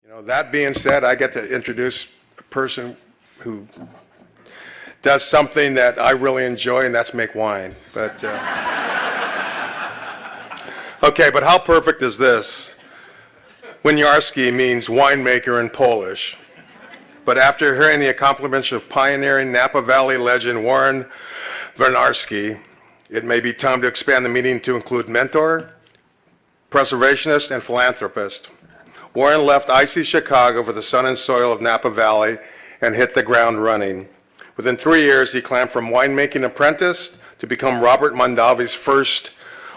That being said, I get to introduce a person who does something that I really enjoy, and that's make wine. But okay, but how perfect is this? Winiarski means winemaker in Polish. But after hearing the accomplishments of pioneering Napa Valley legend Warren Winiarski, it may be time to expand the meaning to include mentor, preservationist, and philanthropist. Warren left icy Chicago for the sun and soil of Napa Valley and hit the ground running. Within 3 years, he climbed from winemaking apprentice to become Robert Mondavi's first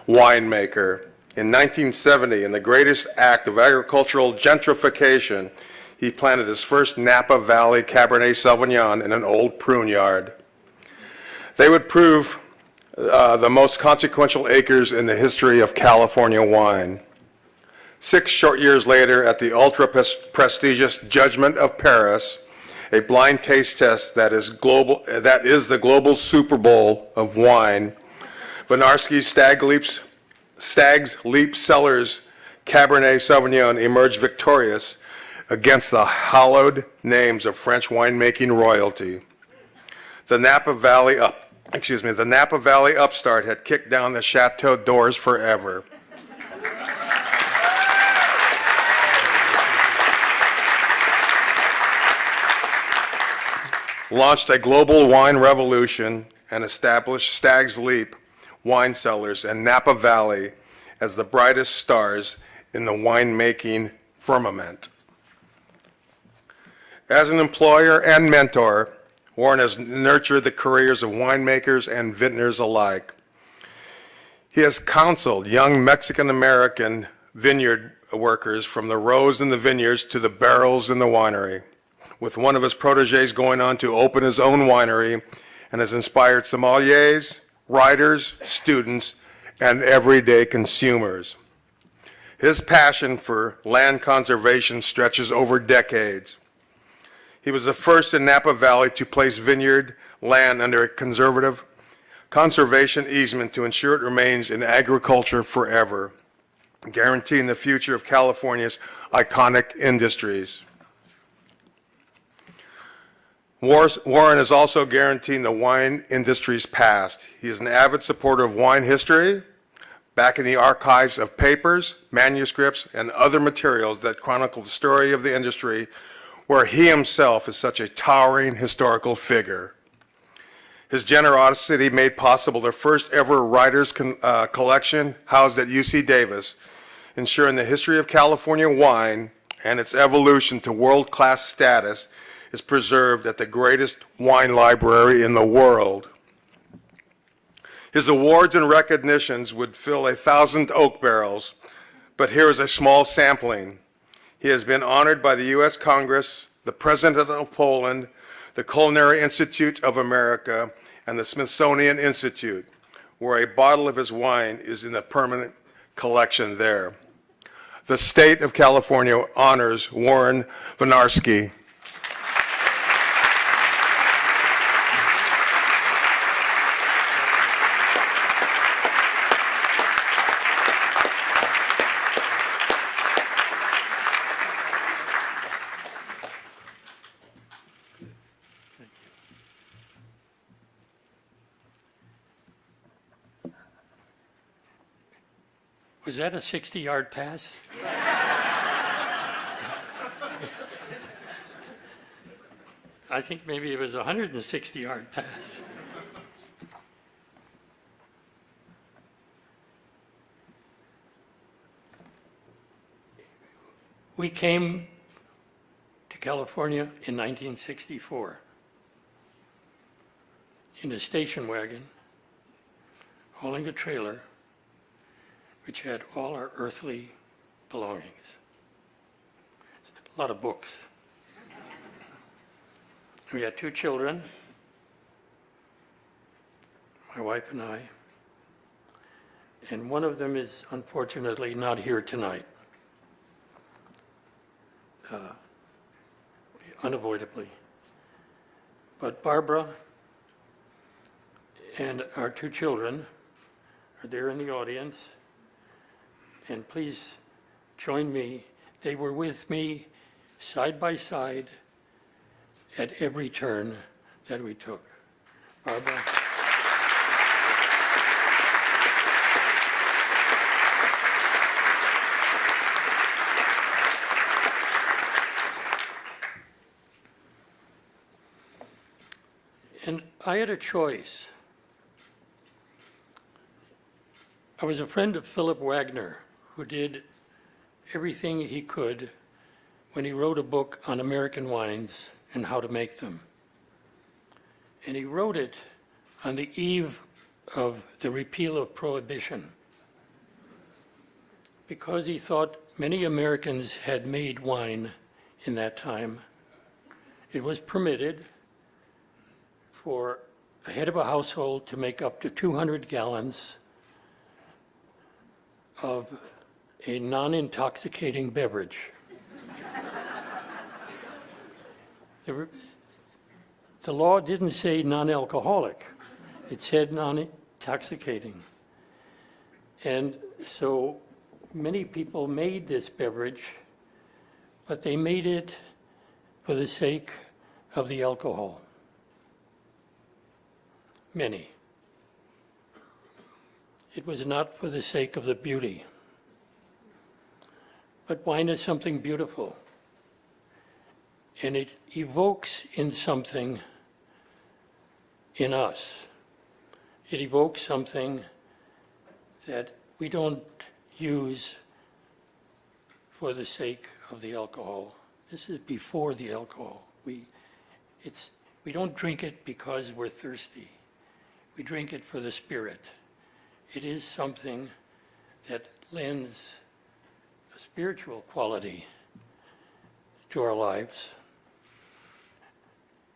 winemaker. In 1970, in the greatest act of agricultural gentrification, he planted his first Napa Valley Cabernet Sauvignon in an old prune yard. They would prove the most consequential acres in the history of California wine. 6 short years later, at the ultra-prestigious Judgment of Paris, a blind taste test that is the global Super Bowl of wine, Winiarski's Stag's Leap Cellars Cabernet Sauvignon emerged victorious against the hallowed names of French winemaking royalty. The Napa Valley upstart had kicked down the chateau doors forever. Launched a global wine revolution and established Stag's Leap wine cellars and Napa Valley as the brightest stars in the winemaking firmament. As an employer and mentor, Warren has nurtured the careers of winemakers and vintners alike. He has counseled young Mexican-American vineyard workers from the rows in the vineyards to the barrels in the winery, with one of his proteges going on to open his own winery, and has inspired sommeliers, writers, students, and everyday consumers. His passion for land conservation stretches over decades. He was the first in Napa Valley to place vineyard land under a conservation easement to ensure it remains in agriculture forever, guaranteeing the future of California's iconic industries. Warren is also guaranteeing the wine industry's past. He is an avid supporter of wine history, backing the archives of papers, manuscripts, and other materials that chronicle the story of the industry, where he himself is such a towering historical figure. His generosity made possible the first ever writers' collection housed at UC Davis, ensuring the history of California wine and its evolution to world-class status is preserved at the greatest wine library in the world. His awards and recognitions would fill 1,000 oak barrels, but here is a small sampling. He has been honored by the U.S. Congress, the President of Poland, the Culinary Institute of America, and the Smithsonian Institute, where a bottle of his wine is in the permanent collection there. The state of California honors Warren Winiarski. Was that a 60-yard pass? I think maybe it was a 160-yard pass. We came to California in 1964 in a station wagon, hauling a trailer which had all our earthly belongings. A lot of books. We had 2 children, my wife and I, and one of them is unfortunately not here tonight, unavoidably. But Barbara and our 2 children are there in the audience. And please join me. They were with me side by side at every turn that we took. Barbara. And I had a choice. I was a friend of Philip Wagner, who did everything he could when he wrote a book on American wines and how to make them. And he wrote it on the eve of the repeal of Prohibition, because he thought many Americans had made wine in that time. It was permitted for a head of a household to make up to 200 gallons of a non-intoxicating beverage. The law didn't say non-alcoholic. It said non-intoxicating. And so many people made this beverage, but they made it for the sake of the alcohol. Many. It was not for the sake of the beauty. But wine is something beautiful. And it evokes in something in us. It evokes something that we don't use for the sake of the alcohol. This is before the alcohol. We don't drink it because we're thirsty. We drink it for the spirit. It is something that lends a spiritual quality to our lives.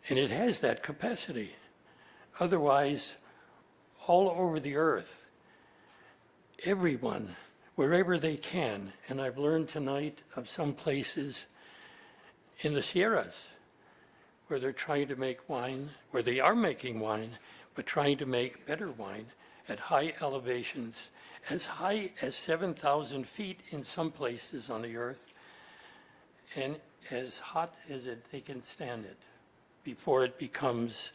And it has that capacity. Otherwise, all over the earth, everyone, wherever they can, and I've learned tonight of some places in the Sierras where they're trying to make wine, where they are making wine, but trying to make better wine at high elevations, as high as 7,000 feet in some places on the earth, and as hot as they can stand it before it becomes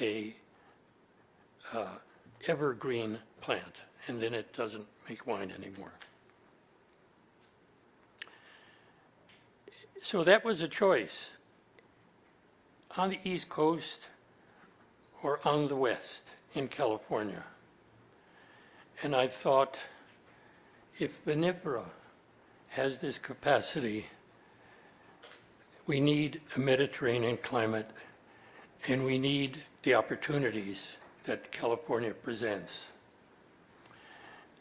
a evergreen plant, and then it doesn't make wine anymore. So that was a choice, on the East Coast or on the West in California. And I thought, if vinifera has this capacity, we need a Mediterranean climate, and we need the opportunities that California presents.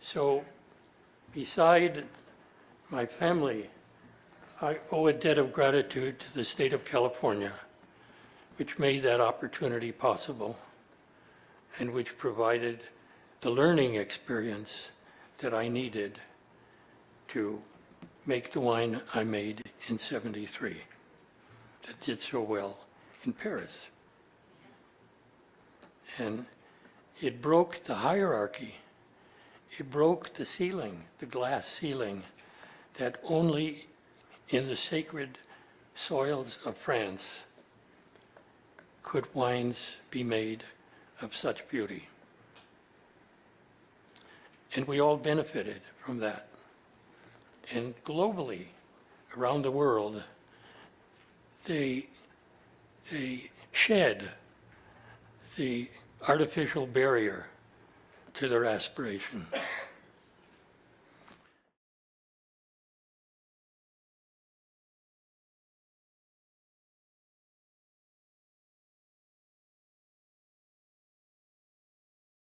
So, beside my family, I owe a debt of gratitude to the state of California, which made that opportunity possible and which provided the learning experience that I needed to make the wine I made in '73 that did so well in Paris. And it broke the hierarchy. It broke the ceiling, the glass ceiling, that only in the sacred soils of France could wines be made of such beauty. And we all benefited from that. And globally, around the world, they shed the artificial barrier to their aspiration.